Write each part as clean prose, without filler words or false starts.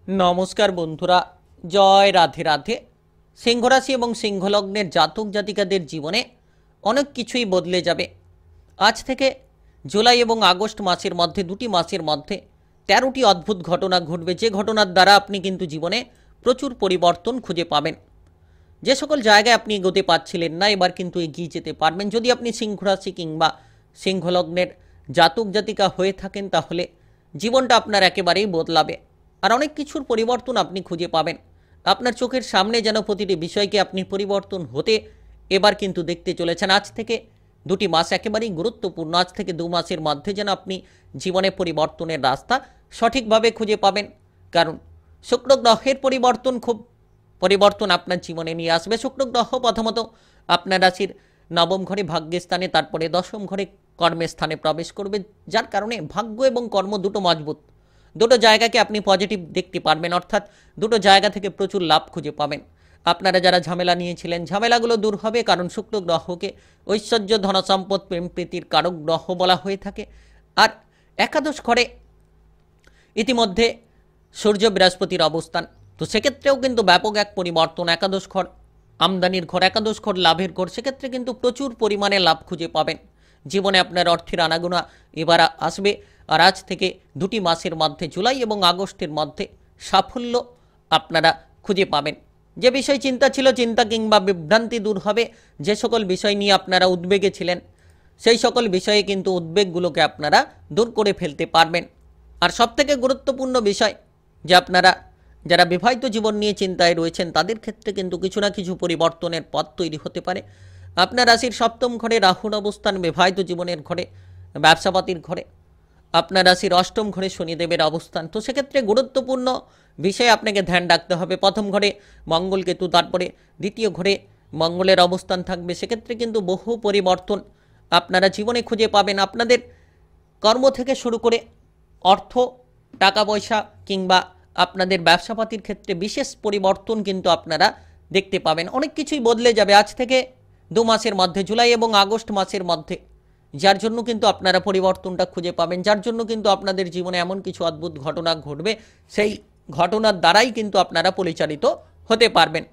নমস্কার বন্ধুরা, জয় রাধে রাধে। সিংহ রাশি এবং সিংহ লগ্নের জাতক জাতিকাদের জীবনে অনেক কিছুই বদলে যাবে। আজ থেকে জুলাই এবং আগস্ট মাসের মধ্যে, দুটি মাসের মধ্যে 13টি অদ্ভুত ঘটনা ঘটবে, যে ঘটনার দ্বারা আপনি কিন্তু জীবনে প্রচুর পরিবর্তন খুঁজে পাবেন। যে সকল জায়গায় আপনি এগোতে পারছিলেন না, এবার কিন্তু এগিয়ে যেতে পারবেন। যদি আপনি সিংহ রাশি কিংবা সিংহ লগ্নের জাতক জাতিকা হয়ে থাকেন, তাহলে জীবনটা আপনার একেবারেই বদলাবে। আর অনেক কিছুর পরিবর্তন আপনি খুঁজে পাবেন। আপনার চোখের সামনে যেন প্রতিটি বিষয়কে আপনি পরিবর্তন হতে এবার কিন্তু দেখতে চলেছেন। আজ থেকে দুটি মাস একেবারেই গুরুত্বপূর্ণ। আজ থেকে 2 মাসের মধ্যে যেন আপনি জীবনে পরিবর্তনের রাস্তা সঠিকভাবে খুঁজে পাবেন। কারণ শুক্র গ্রহের পরিবর্তন আপনার জীবনে নিয়ে আসবে। শুক্র গ্রহ প্রথমত আপনার রাশির নবম ঘরে ভাগ্যস্থানে, তারপরে দশম ঘরে কর্মের স্থানে প্রবেশ করবে, যার কারণে ভাগ্য এবং কর্ম দুটো মজবুত। দুটো জায়গাকে আপনি পজিটিভ দেখতে পারবেন, অর্থাৎ দুটো জায়গা থেকে প্রচুর লাভ খুঁজে পাবেন। আপনারা যারা ঝামেলা নিয়েছিলেন, ঝামেলাগুলো দূর হবে, কারণ শুক্র গ্রহকে ঐশ্বর্য, ধনসম্পদ, প্রেম প্রীতির কারক গ্রহ বলা হয়ে থাকে। আর একাদশ ঘরে ইতিমধ্যে সূর্য বৃহস্পতির অবস্থান, তো সেক্ষেত্রেও কিন্তু ব্যাপক এক পরিবর্তন। একাদশ ঘর আমদানির ঘর, একাদশ ঘর লাভের ঘর, সেক্ষেত্রে কিন্তু প্রচুর পরিমাণে লাভ খুঁজে পাবেন। জীবনে আপনার অর্থের আনাগোনা এবার আসবে। আর আজ থেকে দুটি মাসের মধ্যে, জুলাই এবং আগস্টের মধ্যে সাফল্য আপনারা খুঁজে পাবেন। যে বিষয় চিন্তা ছিল, চিন্তা কিংবা বিভ্রান্তি দূর হবে। যে সকল বিষয় নিয়ে আপনারা উদ্বেগে ছিলেন, সেই সকল বিষয়ে কিন্তু উদ্বেগগুলোকে আপনারা দূর করে ফেলতে পারবেন। আর সবথেকে গুরুত্বপূর্ণ বিষয় যে আপনারা যারা বিবাহিত জীবন নিয়ে চিন্তায় রয়েছেন, তাদের ক্ষেত্রে কিন্তু কিছু না কিছু পরিবর্তনের পথ তৈরি হতে পারে। আপনার রাশির সপ্তম ঘরে রাহুর অবস্থান, বিবাহিত জীবনের ঘরে, ব্যবসাপাতির ঘরে। আপনার রাশির অষ্টম ঘরে শনিদেবের অবস্থান, তো সেক্ষেত্রে গুরুত্বপূর্ণ বিষয়ে আপনাকে ধ্যান রাখতে হবে। প্রথম ঘরে মঙ্গল কেতু, তারপরে দ্বিতীয় ঘরে মঙ্গলের অবস্থান থাকবে। সেক্ষেত্রে কিন্তু বহু পরিবর্তন আপনারা জীবনে খুঁজে পাবেন। আপনাদের কর্ম থেকে শুরু করে অর্থ, টাকা পয়সা কিংবা আপনাদের ব্যবসাপাতির ক্ষেত্রে বিশেষ পরিবর্তন কিন্তু আপনারা দেখতে পাবেন। অনেক কিছুই বদলে যাবে আজ থেকে 2 মাসের মধ্যে, জুলাই এবং আগস্ট মাসের মধ্যে, যার জন্য কিন্তু আপনারা পরিবর্তনটা খুঁজে পাবেন, যার জন্য কিন্তু আপনাদের জীবনে এমন কিছু অদ্ভুত ঘটনা ঘটবে, সেই ঘটনার দ্বারাই কিন্তু আপনারা পরিচালিত হতে পারবেন।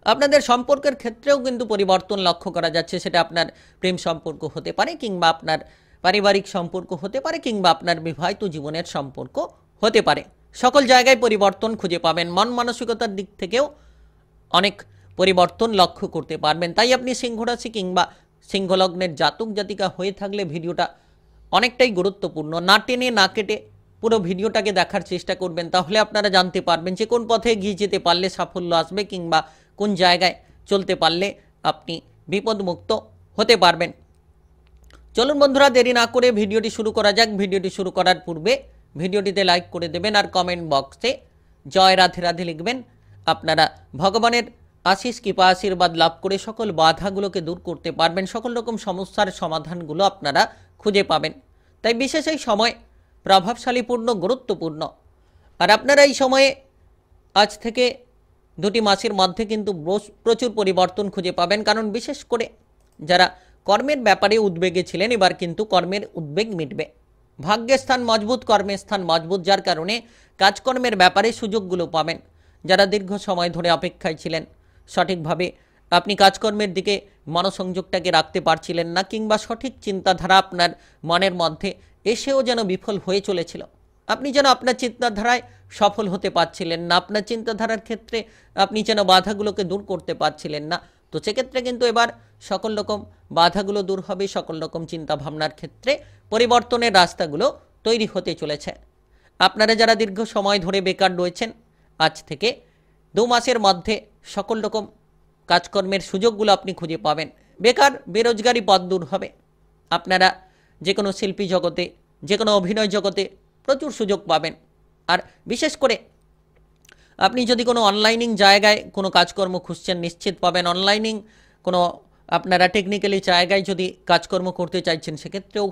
আপনাদের সম্পর্কের ক্ষেত্রেও কিন্তু পরিবর্তন লক্ষ্য করা যাচ্ছে। সেটা আপনার প্রেম সম্পর্ক হতে পারে, কিংবা আপনার পারিবারিক সম্পর্ক হতে পারে, কিংবা আপনার বিবাহিত জীবনের সম্পর্ক হতে পারে। সকল জায়গায় পরিবর্তন খুঁজে পাবেন। মন মানসিকতার দিক থেকেও অনেক পরিবর্তন লক্ষ্য করতে পারবেন। তাই আপনি সিংহ রাশি কিংবা সিংহ লগ্নের জাতক জাতিকা হয়ে থাকলে ভিডিওটা অনেকটাই গুরুত্বপূর্ণ। না টেনে না কেটে পুরো ভিডিওটাকে দেখার চেষ্টা করবেন, তাহলে আপনারা জানতে পারবেন যে কোন পথে এগিয়ে যেতে পারলে সাফল্য আসবে, কিংবা কোন জায়গায় চলতে পারলে আপনি বিপদমুক্ত হতে পারবেন। চলুন বন্ধুরা, দেরি না করে ভিডিওটি শুরু করা যাক। ভিডিওটি শুরু করার পূর্বে ভিডিওটিতে লাইক করে দেবেন, আর কমেন্ট বক্সে জয় রাধে রাধে লিখবেন। আপনারা ভগবানের আশিস কৃপা আশীর্বাদ লাভ করে সকল বাধাগুলোকে দূর করতে পারবেন, সকল রকম সমস্যার সমাধানগুলো আপনারা খুঁজে পাবেন। তাই বিশেষ এই সময় প্রভাবশালীপূর্ণ, গুরুত্বপূর্ণ। আর আপনারা এই সময়ে আজ থেকে দুটি মাসের মধ্যে কিন্তু প্রচুর পরিবর্তন খুঁজে পাবেন। কারণ বিশেষ করে যারা কর্মের ব্যাপারে উদ্বেগে ছিলেন, এবার কিন্তু কর্মের উদ্বেগ মিটবে। ভাগ্যের স্থান মজবুত, কর্মের স্থান মজবুত, যার কারণে কাজকর্মের ব্যাপারে সুযোগগুলো পাবেন। যারা দীর্ঘ সময় ধরে অপেক্ষায় ছিলেন, সঠিকভাবে আপনি কাজকর্মের দিকে মনোসংযোগটাকে রাখতে পারছিলেন না, কিংবা সঠিক চিন্তাধারা আপনার মনের মধ্যে এসেও যেন বিফল হয়ে চলেছিল, আপনি যেন আপনার চিন্তাধারায় সফল হতে পারছিলেন না, আপনার চিন্তাধারার ক্ষেত্রে আপনি যেন বাধাগুলোকে দূর করতে পারছিলেন না, তো সেক্ষেত্রে কিন্তু এবার সকল রকম বাধাগুলো দূর হবে। সকল রকম চিন্তাভাবনার ক্ষেত্রে পরিবর্তনের রাস্তাগুলো তৈরি হতে চলেছে। আপনারা যারা দীর্ঘ সময় ধরে বেকার রয়েছেন, আজ থেকে 2 মাসের মধ্যে সকল রকম কাজকর্মের সুযোগগুলো আপনি খুঁজে পাবেন। বেকার বেরোজগারি পথ দূর হবে। আপনারা যে কোনো শিল্পী জগতে, যে কোনো অভিনয় জগতে প্রচুর সুযোগ পাবেন। আর বিশেষ করে আপনি যদি কোনো অনলাইনিং জায়গায় কোনো কাজকর্ম খুঁজছেন, নিশ্চিত পাবেন। অনলাইনিং কোনো আপনারা টেকনিক্যালি জায়গায় যদি কাজকর্ম করতে চাইছেন, সেক্ষেত্রেও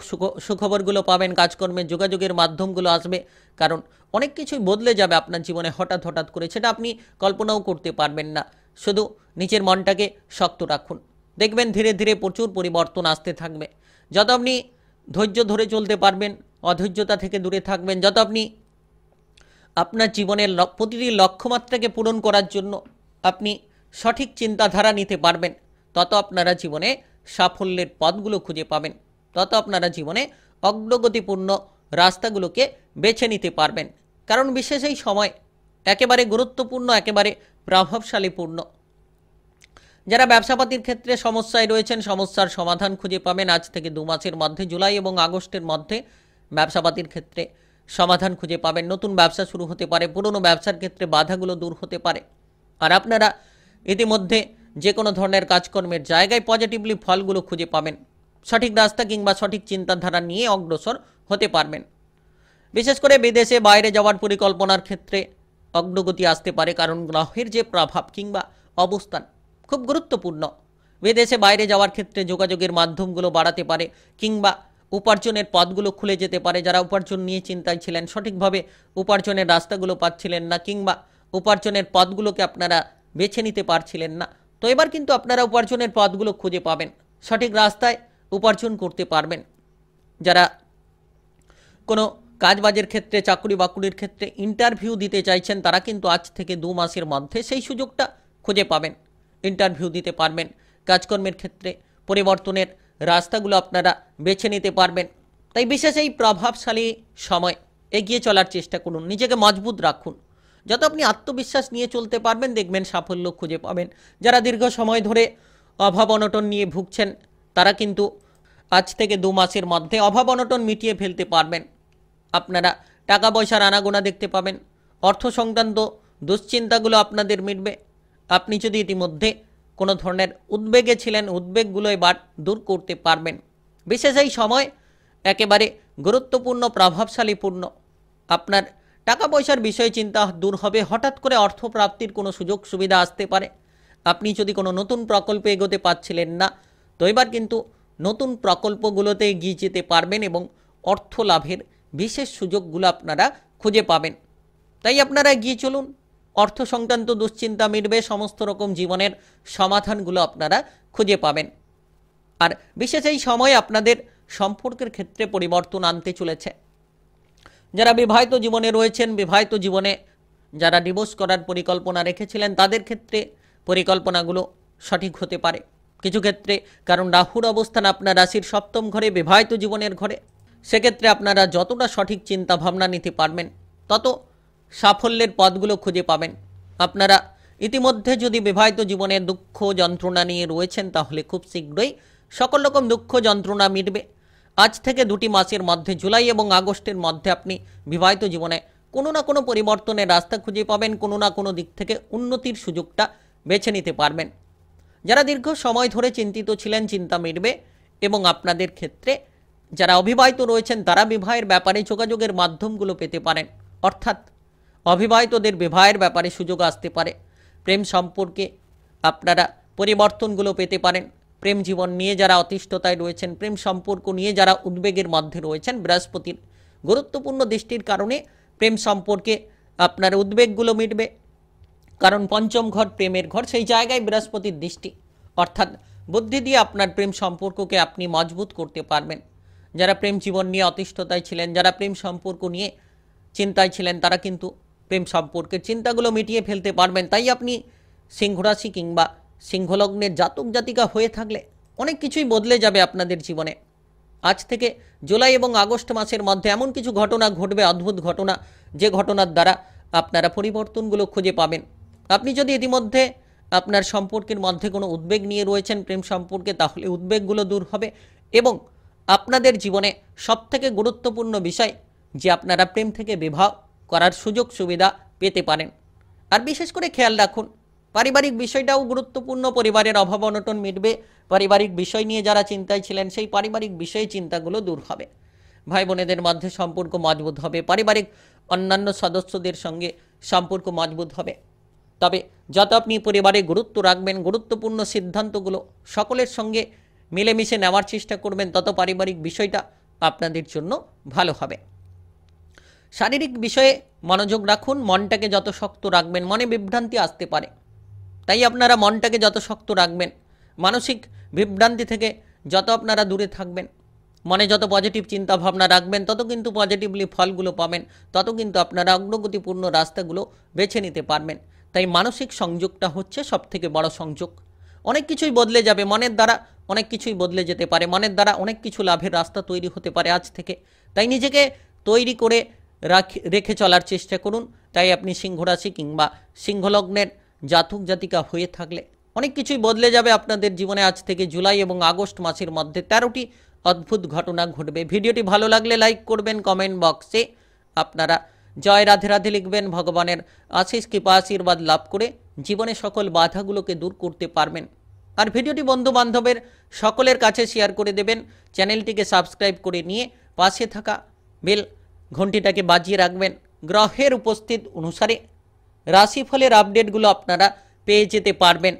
সুখবরগুলো পাবেন। কাজকর্মের যোগাযোগের মাধ্যমগুলো আসবে, কারণ অনেক কিছুই বদলে যাবে আপনার জীবনে হঠাৎ হঠাৎ করে, সেটা আপনি কল্পনাও করতে পারবেন না। শুধু নিজের মনটাকে শক্ত রাখুন, দেখবেন ধীরে ধীরে প্রচুর পরিবর্তন আসতে থাকবে। যত আপনি ধৈর্য ধরে চলতে পারবেন, অধৈর্যতা থেকে দূরে থাকবেন, যত আপনি আপনার জীবনের প্রতিটি লক্ষ্যমাত্রাকে পূরণ করার জন্য আপনি সঠিক চিন্তাধারা নিতে পারবেন, তত আপনারা জীবনে সাফল্যের পথগুলো খুঁজে পাবেন, তত আপনারা জীবনে অগ্রগতিপূর্ণ রাস্তাগুলোকে বেছে নিতে পারবেন। কারণ বিশেষ এই সময় একেবারে গুরুত্বপূর্ণ, একেবারে প্রভাবশালীপূর্ণ। যারা ব্যবসাপাতির ক্ষেত্রে সমস্যায় রয়েছেন, সমস্যার সমাধান খুঁজে পাবেন আজ থেকে 2 মাসের মধ্যে, জুলাই এবং আগস্টের মধ্যে ব্যবসাপাতির ক্ষেত্রে সমাধান খুঁজে পাবেন। নতুন ব্যবসা শুরু হতে পারে, পুরনো ব্যবসার ক্ষেত্রে বাধাগুলো দূর হতে পারে। আর আপনারা ইতিমধ্যে যে কোনো ধরনের কাজকর্মের জায়গায় পজিটিভলি ফলগুলো খুঁজে পাবেন, সঠিক রাস্তা কিংবা সঠিক চিন্তাধারা নিয়ে অগ্রসর হতে পারবেন। বিশেষ করে বিদেশে বাইরে যাওয়ার পরিকল্পনার ক্ষেত্রে অগ্রগতি আসতে পারে, কারণ গ্রহের যে প্রভাব কিংবা অবস্থান খুব গুরুত্বপূর্ণ। বিদেশে বাইরে যাওয়ার ক্ষেত্রে যোগাযোগের মাধ্যমগুলো বাড়াতে পারে কিংবা উপার্জনের পথগুলো খুলে যেতে পারে। যারা উপার্জন নিয়ে চিন্তায় ছিলেন, সঠিকভাবে উপার্জনের রাস্তাগুলো পাচ্ছিলেন না কিংবা উপার্জনের পথগুলোকে আপনারা বেছে নিতে পারছিলেন না, তো এবার কিন্তু আপনারা উপার্জনের পথগুলো খুঁজে পাবেন, সঠিক রাস্তায় উপার্জন করতে পারবেন। যারা কোনো কাজবাজের ক্ষেত্রে, চাকরি বাকরির ক্ষেত্রে ইন্টারভিউ দিতে চাইছেন, তারা কিন্তু আজ থেকে 2 মাসের মধ্যে সেই সুযোগটা খুঁজে পাবেন, ইন্টারভিউ দিতে পারবেন। কাজকর্মের ক্ষেত্রে পরিবর্তনের রাস্তাগুলো আপনারা বেছে নিতে পারবেন। তাই বিশেষ এই প্রভাবশালী সময় এগিয়ে চলার চেষ্টা করুন, নিজেকে মজবুত রাখুন। যত আপনি আত্মবিশ্বাস নিয়ে চলতে পারবেন, দেখবেন সাফল্য খুঁজে পাবেন। যারা দীর্ঘ সময় ধরে অভাব অনটন নিয়ে ভুগছেন, তারা কিন্তু আজ থেকে 2 মাসের মধ্যে অভাব অনটন মিটিয়ে ফেলতে পারবেন। আপনারা টাকা পয়সার আনাগোনা দেখতে পাবেন, অর্থ সংক্রান্ত দুশ্চিন্তাগুলো আপনাদের মিটবে। আপনি যদি ইতিমধ্যে কোনো ধরনের উদ্বেগে ছিলেন, উদ্বেগগুলো এবার দূর করতে পারবেন। বিশেষ এই সময় একেবারে গুরুত্বপূর্ণ, প্রভাবশালীপূর্ণ। আপনার টাকা পয়সার বিষয়ে চিন্তা দূর হবে, হঠাৎ করে অর্থ প্রাপ্তির কোনো সুযোগ সুবিধা আসতে পারে। আপনি যদি কোনো নতুন প্রকল্পে এগোতে পারছিলেন না, তো এবার কিন্তু নতুন প্রকল্পগুলোতে এগিয়ে যেতে পারবেন এবং অর্থ লাভের বিশেষ সুযোগগুলো আপনারা খুঁজে পাবেন। তাই আপনারা এগিয়ে চলুন, অর্থ সংক্রান্ত দুশ্চিন্তা মিটবে, সমস্ত রকম জীবনের সমাধানগুলো আপনারা খুঁজে পাবেন। আর বিশেষ এই সময় আপনাদের সম্পর্কের ক্ষেত্রে পরিবর্তন আনতে চলেছে। যারা বিবাহিত জীবনে রয়েছেন, বিবাহিত জীবনে যারা ডিভোর্স করার পরিকল্পনা রেখেছিলেন, তাদের ক্ষেত্রে পরিকল্পনাগুলো সঠিক হতে পারে কিছু ক্ষেত্রে, কারণ রাহুর অবস্থান আপনার রাশির 7ম ঘরে, বিবাহিত জীবনের ঘরে। সেক্ষেত্রে আপনারা যতটা সঠিক চিন্তা ভাবনা নিতে পারবেন, তত সাফল্যের পথগুলো খুঁজে পাবেন। আপনারা ইতিমধ্যে যদি বিবাহিত জীবনে দুঃখ যন্ত্রণা নিয়ে রয়েছেন, তাহলে খুব শীঘ্রই সকল রকম দুঃখ যন্ত্রণা মিটবে। আজ থেকে 2টি মাসের মধ্যে, জুলাই এবং আগস্টের মধ্যে, আপনি বিবাহিত জীবনে কোনো না কোনো পরিবর্তনের রাস্তা খুঁজে পাবেন, কোনো না কোনো দিক থেকে উন্নতির সুযোগটা বেছে নিতে পারবেন। যারা দীর্ঘ সময় ধরে চিন্তিত ছিলেন, চিন্তা মিটবে। এবং আপনাদের ক্ষেত্রে যারা অবিবাহিত রয়েছেন, তারা বিবাহের ব্যাপারে যোগাযোগের মাধ্যমগুলো পেতে পারেন, অর্থাৎ অবিবাহিতদের বিবাহের ব্যাপারে সুযোগ আসতে পারে। প্রেম সম্পর্কে আপনারা পরিবর্তনগুলো পেতে পারেন। প্রেম জীবন নিয়ে যারা অতিষ্ঠতায় রয়েছেন, প্রেম সম্পর্ক নিয়ে যারা উদ্বেগের মধ্যে রয়েছেন, বৃহস্পতির গুরুত্বপূর্ণ দৃষ্টির কারণে প্রেম সম্পর্কে আপনার উদ্বেগগুলো মিটবে। কারণ 5ম ঘর প্রেমের ঘর, সেই জায়গায় বৃহস্পতির দৃষ্টি, অর্থাৎ বুদ্ধি দিয়ে আপনার প্রেম সম্পর্ককে আপনি মজবুত করতে পারবেন। যারা প্রেম জীবন নিয়ে অতিষ্ঠতায় ছিলেন, যারা প্রেম সম্পর্ক নিয়ে চিন্তায় ছিলেন, তারা কিন্তু প্রেম সম্পর্কের চিন্তাগুলো মিটিয়ে ফেলতে পারবেন। তাই আপনি সিংহ রাশি কিংবা সিংহলগ্নের জাতক জাতিকা হয়ে থাকলে অনেক কিছুই বদলে যাবে আপনাদের জীবনে। আজ থেকে জুলাই এবং আগস্ট মাসের মধ্যে এমন কিছু ঘটনা ঘটবে, অদ্ভুত ঘটনা, যে ঘটনার দ্বারা আপনারা পরিবর্তনগুলো খুঁজে পাবেন। আপনি যদি ইতিমধ্যে আপনার সম্পর্কের মধ্যে কোনো উদ্বেগ নিয়ে রয়েছেন প্রেম সম্পর্কে, তাহলে উদ্বেগগুলো দূর হবে এবং আপনাদের জীবনে সবথেকে গুরুত্বপূর্ণ বিষয় যে আপনারা প্রেম থেকে বিবাহ করার সুযোগ সুবিধা পেতে পারেন। আর বিশেষ করে খেয়াল রাখুন, পারিবারিক বিষয়টাও গুরুত্বপূর্ণ। পরিবারের অভাব অনটন মিটবে, পারিবারিক বিষয় নিয়ে যারা চিন্তায় ছিলেন, সেই পারিবারিক বিষয়ে চিন্তাগুলো দূর হবে। ভাই বোনেদের মধ্যে সম্পর্ক মজবুত হবে, পারিবারিক অন্যান্য সদস্যদের সঙ্গে সম্পর্ক মজবুত হবে। তবে যত আপনি পরিবারে গুরুত্ব রাখবেন, গুরুত্বপূর্ণ সিদ্ধান্তগুলো সকলের সঙ্গে মিলেমিশে নেওয়ার চেষ্টা করবেন, তত পারিবারিক বিষয়টা আপনাদের জন্য ভালো হবে। শারীরিক বিষয়ে মনোযোগ রাখুন, মনটাকে যত শক্ত রাখবেন, মনে বিভ্রান্তি আসতে পারে। তাই আপনারা মনটাকে যত শক্ত রাখবেন, মানসিক বিভ্রান্তি থেকে যত আপনারা দূরে থাকবেন, মনে যত পজিটিভ চিন্তা ভাবনা রাখবেন তত কিন্তু পজিটিভলি ফলগুলো পাবেন, তত কিন্তু আপনারা অগ্রগতিপূর্ণ রাস্তাগুলো বেছে নিতে পারবেন। তাই মানসিক সংযোগটা হচ্ছে সবথেকে বড় সংযোগ। অনেক কিছুই বদলে যাবে, মনের দ্বারা অনেক কিছুই বদলে যেতে পারে, মনের দ্বারা অনেক কিছু লাভের রাস্তা তৈরি হতে পারে আজ থেকে। তাই নিজেকে তৈরি করে রেখে চলার চেষ্টা করুন। তাই আপনি সিংহ রাশি কিংবা সিংহলগ্নের জাতক জাতিকা হয়ে থাকলে অনেক কিছুই বদলে যাবে আপনাদের জীবনে আজ থেকে। জুলাই এবং আগস্ট মাসের মধ্যে 13টি অদ্ভুত ঘটনা ঘটবে। ভিডিওটি ভালো লাগলে লাইক করবেন, কমেন্ট বক্সে আপনারা জয় রাধে রাধে লিখবেন। ভগবানের আশিস কৃপা আশীর্বাদ লাভ করে জীবনে সকল বাধাগুলোকে দূর করতে পারবেন। আর ভিডিওটি বন্ধু বান্ধবের সকলের কাছে শেয়ার করে দেবেন। চ্যানেলটিকে সাবস্ক্রাইব করে নিয়ে পাশে থাকা বেল ঘন্টিটাকে বাজিয়ে রাখবেন। গ্রহের উপস্থিত অনুসারে রাশিফলের আপডেটগুলো আপনারা পেয়ে যেতে পারবেন।